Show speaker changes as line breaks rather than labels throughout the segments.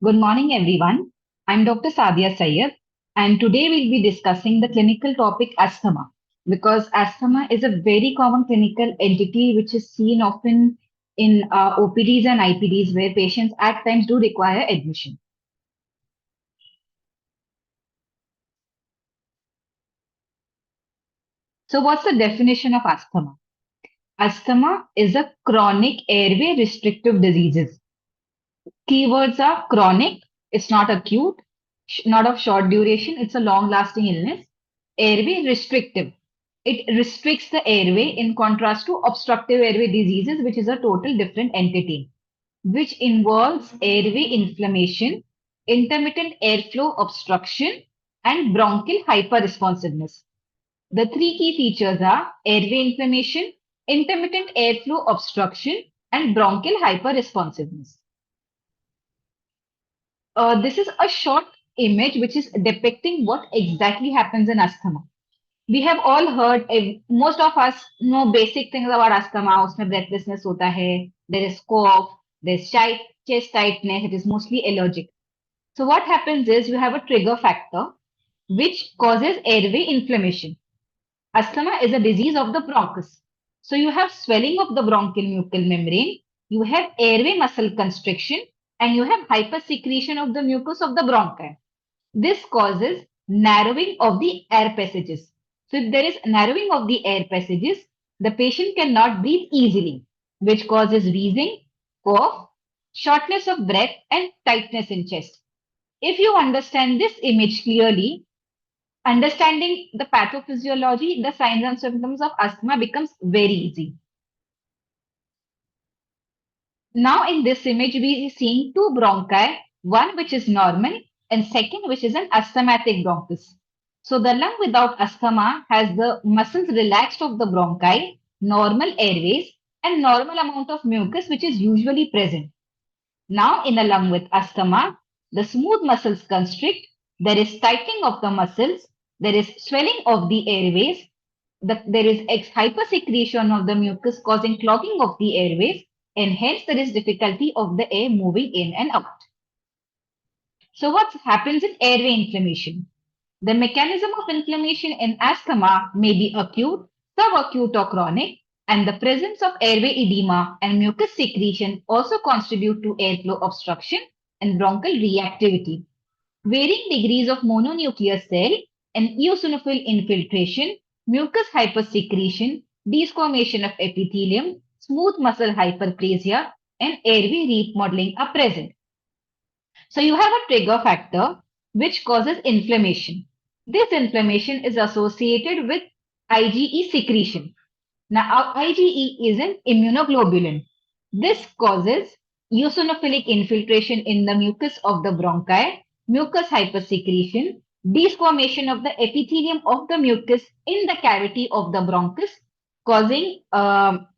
Good morning, everyone. I'm Dr. Sadia Sayyed, and today we'll be discussing the clinical topic asthma because asthma is a very common clinical entity which is seen often in OPDs and IPDs where patients at times do require admission. So, what's the definition of asthma? Asthma is a chronic airway restrictive diseases. Keywords are chronic, it's not acute, not of short duration, it's a long lasting illness. Airway restrictive, it restricts the airway in contrast to obstructive airway diseases, which is a total different entity, which involves airway inflammation, intermittent airflow obstruction, and bronchial hyperresponsiveness. The three key features are airway inflammation, intermittent airflow obstruction, and bronchial hyperresponsiveness. This is a short image which is depicting what exactly happens in asthma. We have all heard, most of us know basic things about asthma. उसमें breathlessness होता है, there is cough, there is chest tightness, it is mostly allergic. So what happens is you have a trigger factor which causes airway inflammation. Asthma is a disease of the bronchus. So you have swelling of the bronchial mucal membrane, you have airway muscle constriction, and you have hypersecretion of the mucus of the bronchi. This causes narrowing of the air passages. So if there is narrowing of the air passages, the patient cannot breathe easily, which causes wheezing, cough, shortness of breath, and tightness in chest. If you understand this image clearly, understanding the pathophysiology, the signs and symptoms of asthma becomes very easy. Now in this image, we are seeing two bronchi, one which is normal and second which is an asthmatic bronchus. So the lung without asthma has the muscles relaxed of the bronchi, normal airways and normal amount of mucus which is usually present. Now in a lung with asthma, the smooth muscles constrict, there is tightening of the muscles, there is swelling of the airways, there is hypersecretion of the mucus causing clogging of the airways, and hence there is difficulty of the air moving in and out. So what happens in airway inflammation? The mechanism of inflammation in asthma may be acute, subacute or chronic, and the presence of airway edema and mucus secretion also contribute to airflow obstruction and bronchial reactivity. Varying degrees of mononuclear cell and eosinophil infiltration, mucus hypersecretion, desquamation of epithelium, smooth muscle hyperplasia, and airway remodeling are present. So you have a trigger factor which causes inflammation. This inflammation is associated with IgE secretion. Now, IgE is an immunoglobulin. This causes eosinophilic infiltration in the mucus of the bronchi, mucus hypersecretion, desquamation of the epithelium of the mucus in the cavity of the bronchus, causing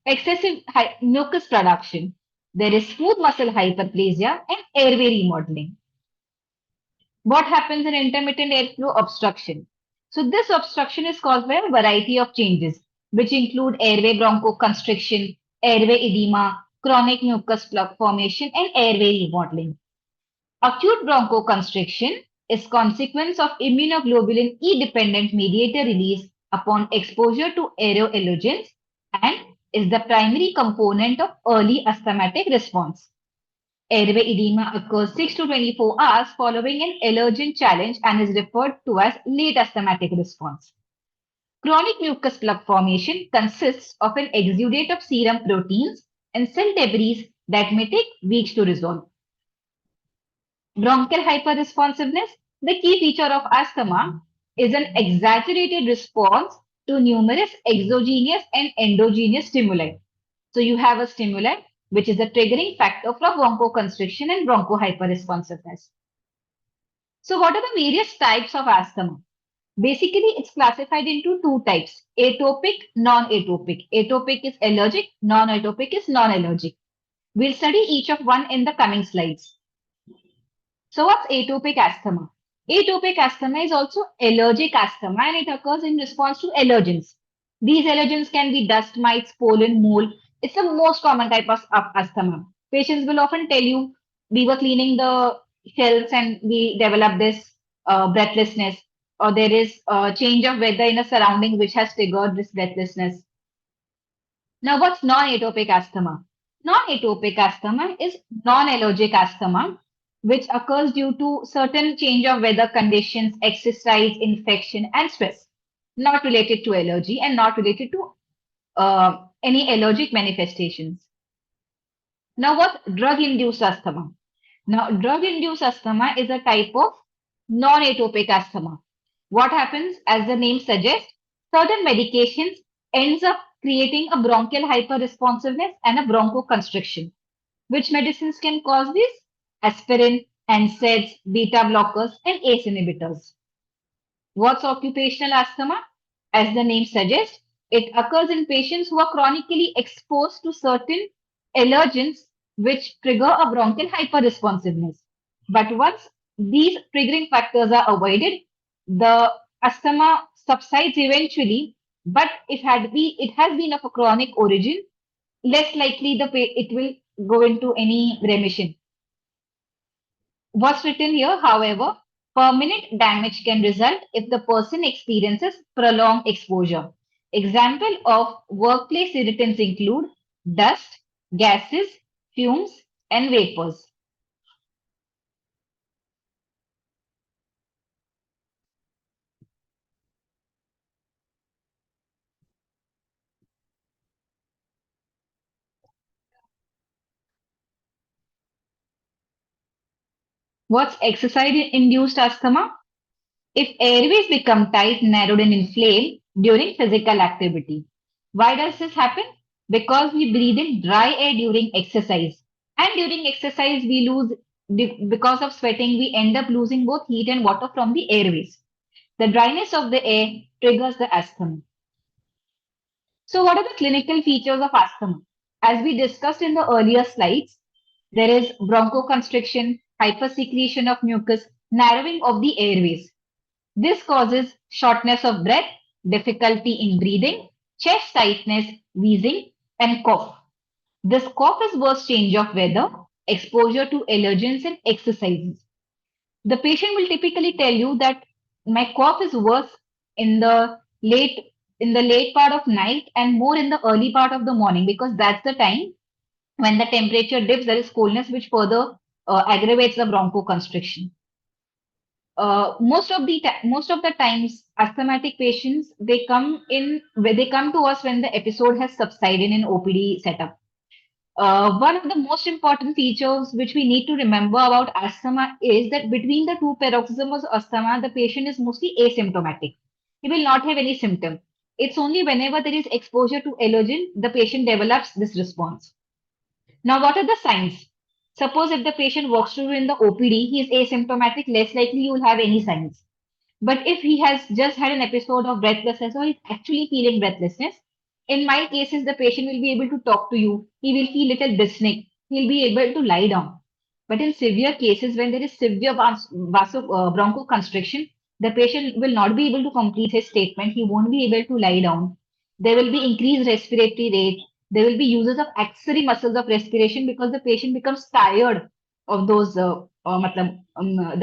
excessive mucus production. There is smooth muscle hyperplasia and airway remodeling. What happens in intermittent airflow obstruction? So this obstruction is caused by a variety of changes, which include airway bronchoconstriction, airway edema, chronic mucus plug formation, and airway remodeling. Acute bronchoconstriction is consequence of immunoglobulin E-dependent mediator release upon exposure to aeroallergens and is the primary component of early asthmatic response. Airway edema occurs 6 to 24 hours following an allergen challenge and is referred to as late asthmatic response. Chronic mucus plug formation consists of an exudate of serum proteins and cell debris that may take weeks to resolve. Bronchial hyperresponsiveness, the key feature of asthma, is an exaggerated response to numerous exogenous and endogenous stimuli. So you have a stimuli which is a triggering factor for bronchoconstriction and bronchohyperresponsiveness. So what are the various types of asthma? Basically, it's classified into two types, atopic, non-atopic. Atopic is allergic, non-atopic is non-allergic. We'll study each of one in the coming slides. So what's atopic asthma? Atopic asthma is also allergic asthma and it occurs in response to allergens. These allergens can be dust mites, pollen, mold. It's the most common type of asthma. Patients will often tell you, we were cleaning the shells and we develop this breathlessness, or there is a change of weather in a surrounding which has triggered this breathlessness. Now, what's non-atopic asthma? Non-atopic asthma is non-allergic asthma, which occurs due to certain change of weather conditions, exercise, infection, and stress, not related to allergy and not related to any allergic manifestations. Now, what drug-induced asthma? Now, drug-induced asthma is a type of non-atopic asthma. What happens, as the name suggests, certain medications ends up creating a bronchial hyperresponsiveness and a bronchoconstriction. Which medicines can cause this? Aspirin, NSAIDs, beta blockers, and ACE inhibitors. What's occupational asthma? As the name suggests, it occurs in patients who are chronically exposed to certain allergens which trigger a bronchial hyperresponsiveness. But once these triggering factors are avoided, the asthma subsides eventually. But it has been of a chronic origin, less likely it will go into any remission. What's written here, however, permanent damage can result if the person experiences prolonged exposure. Example of workplace irritants include dust, gases, fumes, and vapors. What's exercise-induced asthma? If airways become tight, narrowed, and inflamed during physical activity. Why does this happen? Because we breathe in dry air during exercise. And during exercise, because of sweating, we end up losing both heat and water from the airways. The dryness of the air triggers the asthma. So, what are the clinical features of asthma? As we discussed in the earlier slides, there is bronchoconstriction, hypersecretion of mucus, narrowing of the airways. This causes shortness of breath, difficulty in breathing, chest tightness, wheezing, and cough. This cough is worse change of weather, exposure to allergens, and exercises. The patient will typically tell you that my cough is worse in the late part of night and more in the early part of the morning, because that's the time when the temperature dips, there is coldness which further aggravates the bronchoconstriction. Most of the times asthmatic patients they come to us when the episode has subsided in OPD setup. One of the most important features which we need to remember about asthma is that between the two paroxysms of asthma, the patient is mostly asymptomatic. He will not have any symptom. It's only whenever there is exposure to allergen, the patient develops this response. Now, what are the signs? Suppose if the patient walks through in the OPD, he is asymptomatic, less likely you will have any signs. But if he has just had an episode of breathlessness or is actually feeling breathlessness, in mild cases, the patient will be able to talk to you. He will feel little dyspneic. He'll be able to lie down. But in severe cases, when there is severe bronchoconstriction, the patient will not be able to complete his statement. He won't be able to lie down. There will be increased respiratory rate. There will be uses of accessory muscles of respiration because the patient becomes tired of those. The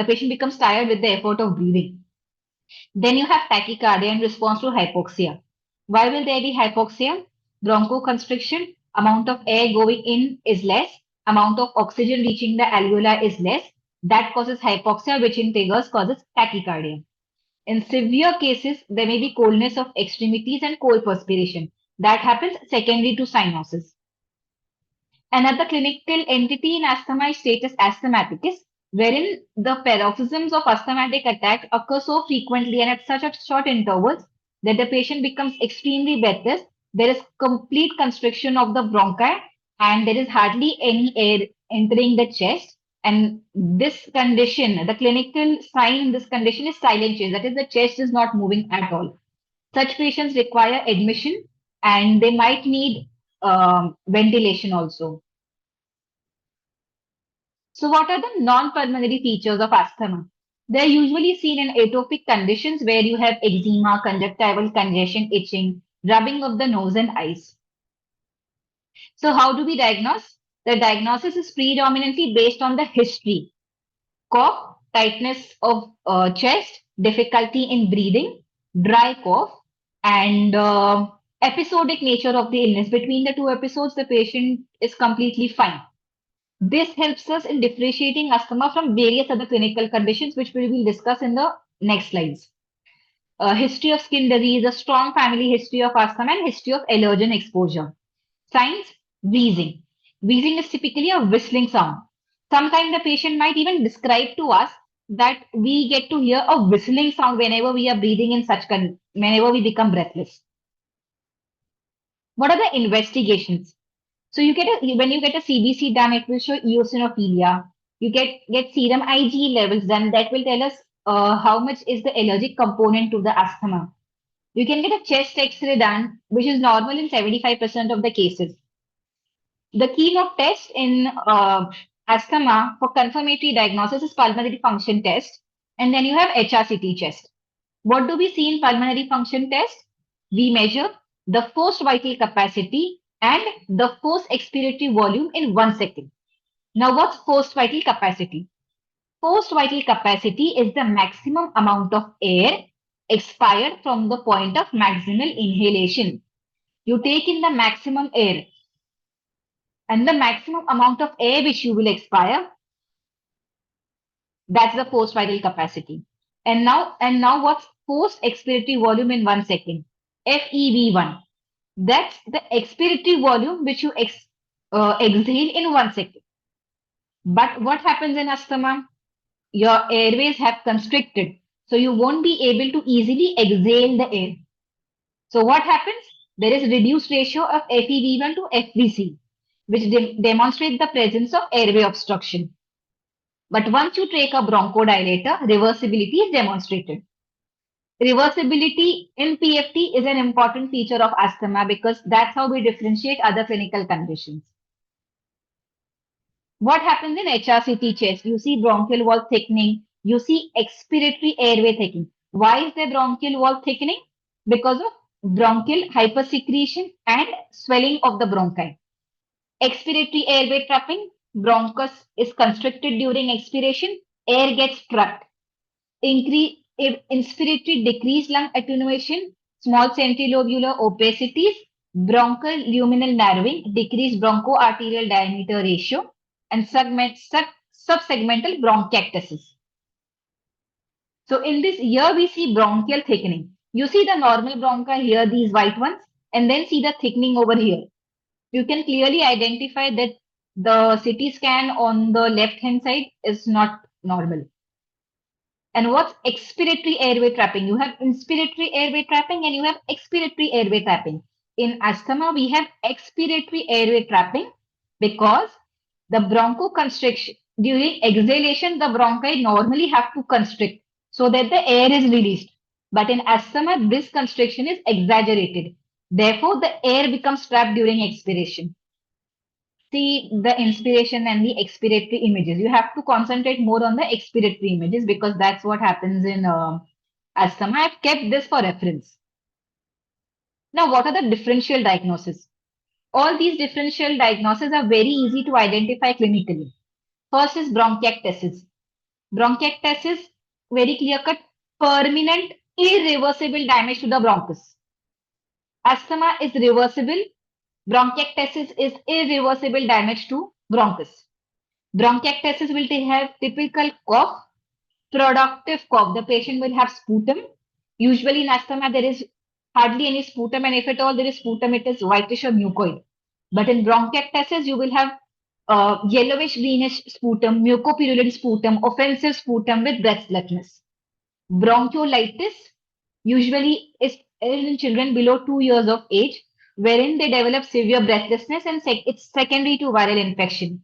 patient becomes tired with the effort of breathing. Then you have tachycardia in response to hypoxia. Why will there be hypoxia? Bronchoconstriction, amount of air going in is less, amount of oxygen reaching the alveoli is less. That causes hypoxia, which in triggers causes tachycardia. In severe cases, there may be coldness of extremities and cold perspiration. That happens secondary to cyanosis. Another clinical entity in asthma is status asthmaticus, wherein the paroxysms of asthmatic attack occur so frequently and at such a short intervals that the patient becomes extremely breathless. There is complete constriction of the bronchi and there is hardly any air entering the chest. And this condition, the clinical sign in this condition is silent chest. That is, the chest is not moving at all. Such patients require admission and they might need ventilation also. So, what are the non-pulmonary features of asthma? They're usually seen in atopic conditions where you have eczema, conjunctival congestion, itching, rubbing of the nose and eyes. So, how do we diagnose? The diagnosis is predominantly based on the history. cough, tightness of chest, difficulty in breathing, dry cough, and episodic nature of the illness. Between the two episodes, the patient is completely fine. This helps us in differentiating asthma from various other clinical conditions, which we will discuss in the next slides. History of skin disease, a strong family history of asthma, and history of allergen exposure. Signs, wheezing. Wheezing is typically a whistling sound. Sometimes the patient might even describe to us that we get to hear a whistling sound whenever we are breathing in whenever we become breathless. What are the investigations? So when you get a CBC done, it will show eosinophilia. You get serum IgE levels done. That will tell us how much is the allergic component to the asthma. You can get a chest X-ray done, which is normal in 75% of the cases. The keynote test in asthma for confirmatory diagnosis is pulmonary function test, and then you have HRCT test. What do we see in pulmonary function test? We measure the forced vital capacity and the forced expiratory volume in 1 second. Now, what's forced vital capacity? Forced vital capacity is the maximum amount of air expired from the point of maximal inhalation. You take in the maximum air, and the maximum amount of air which you will expire, that's the forced vital capacity. And now what's forced expiratory volume in 1 second? FEV1. That's the expiratory volume which you exhale in 1 second. But what happens in asthma? Your airways have constricted, so you won't be able to easily exhale the air. So what happens? There is reduced ratio of FEV1 to FVC, which demonstrates the presence of airway obstruction. But once you take a bronchodilator, reversibility is demonstrated. Reversibility in PFT is an important feature of asthma because that's how we differentiate other clinical conditions. What happens in HRCT chest? You see bronchial wall thickening, you see expiratory airway thickening. Why is there bronchial wall thickening? Because of bronchial hypersecretion and swelling of the bronchi. Expiratory airway trapping, bronchus is constricted during expiration, air gets trapped. Inspiratory decreased lung attenuation, small centrilobular opacities, bronchial luminal narrowing, decreased bronchoarterial diameter ratio, and subsegmental bronchiectasis. So in this here we see bronchial thickening. You see the normal bronchi here, these white ones, and then see the thickening over here. You can clearly identify that the CT scan on the left-hand side is not normal. And what's expiratory airway trapping? You have inspiratory airway trapping and you have expiratory airway trapping. In asthma, we have expiratory airway trapping because the bronchoconstriction, during exhalation, the bronchi normally have to constrict so that the air is released. But in asthma, this constriction is exaggerated. Therefore, the air becomes trapped during expiration. See the inspiration and the expiratory images. You have to concentrate more on the expiratory images because that's what happens in asthma. I've kept this for reference. Now, what are the differential diagnoses? All these differential diagnoses are very easy to identify clinically. First is bronchiectasis. Bronchiectasis, very clear-cut, permanent, irreversible damage to the bronchus. Asthma is reversible. Bronchiectasis is irreversible damage to bronchus. Bronchiectasis will have typical cough, productive cough. The patient will have sputum. Usually in asthma, there is hardly any sputum, and if at all there is sputum, it is whitish or mucoid. But in bronchiectasis, you will have yellowish greenish sputum, mucopurulent sputum, offensive sputum with breathlessness. Bronchiolitis usually is in children below 2 years of age, wherein they develop severe breathlessness and it's secondary to viral infection.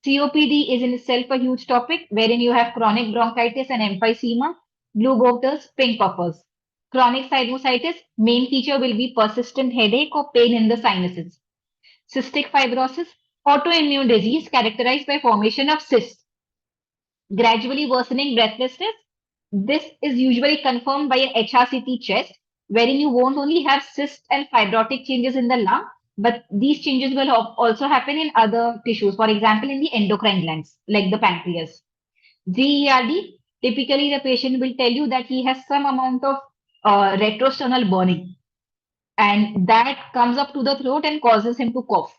COPD is in itself a huge topic, wherein you have chronic bronchitis and emphysema, blue bottles, pink puffers. Chronic sinusitis, main feature will be persistent headache or pain in the sinuses. Cystic fibrosis, autoimmune disease characterized by formation of cysts. Gradually worsening breathlessness. This is usually confirmed by an HRCT chest, wherein you won't only have cyst and fibrotic changes in the lung, but these changes will also happen in other tissues, for example, in the endocrine glands, like the pancreas. GERD, typically the patient will tell you that he has some amount of retrosternal burning, and that comes up to the throat and causes him to cough.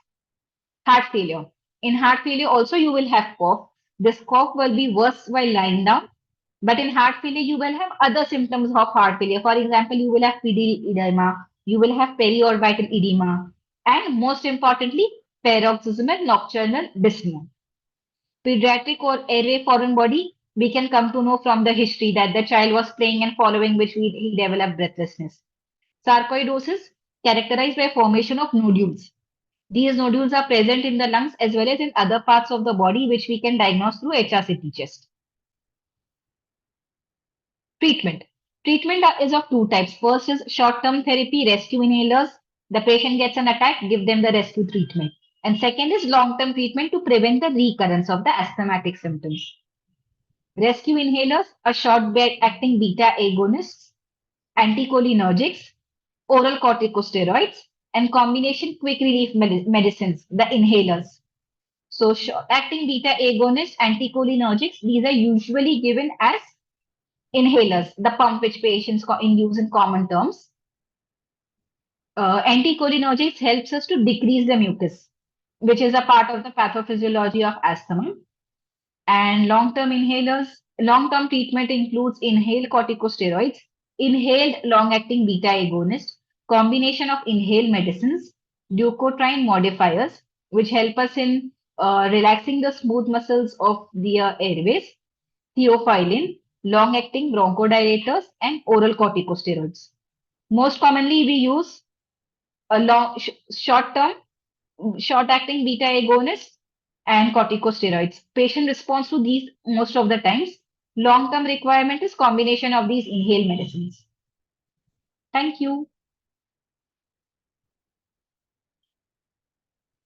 Heart failure. In heart failure also you will have cough. This cough will be worse while lying down. But in heart failure, you will have other symptoms of heart failure. For example, you will have pedal edema, you will have periorbital edema, and most importantly, paroxysmal nocturnal dyspnea. Pediatric or airway foreign body, we can come to know from the history that the child was playing and following which he developed breathlessness. Sarcoidosis, characterized by formation of nodules. These nodules are present in the lungs as well as in other parts of the body, which we can diagnose through HRCT test. Treatment. Treatment is of two types. First is short-term therapy, rescue inhalers. The patient gets an attack, give them the rescue treatment. And second is long-term treatment to prevent the recurrence of the asthmatic symptoms. Rescue inhalers are short-acting beta agonists, anticholinergics, oral corticosteroids, and combination quick relief medicines, the inhalers. So short-acting beta agonists, anticholinergics, these are usually given as inhalers, the pump which patients use in common terms. Anticholinergics helps us to decrease the mucus, which is a part of the pathophysiology of asthma. And long-term inhalers, long-term treatment includes inhaled corticosteroids, inhaled long-acting beta agonist, combination of inhaled medicines, leukotriene modifiers, which help us in relaxing the smooth muscles of the airways, theophylline, long-acting bronchodilators, and oral corticosteroids. Most commonly, we use a short-term, short-acting beta agonists and corticosteroids. Patient responds to these most of the times. Long-term requirement is combination of these inhaled medicines. Thank you.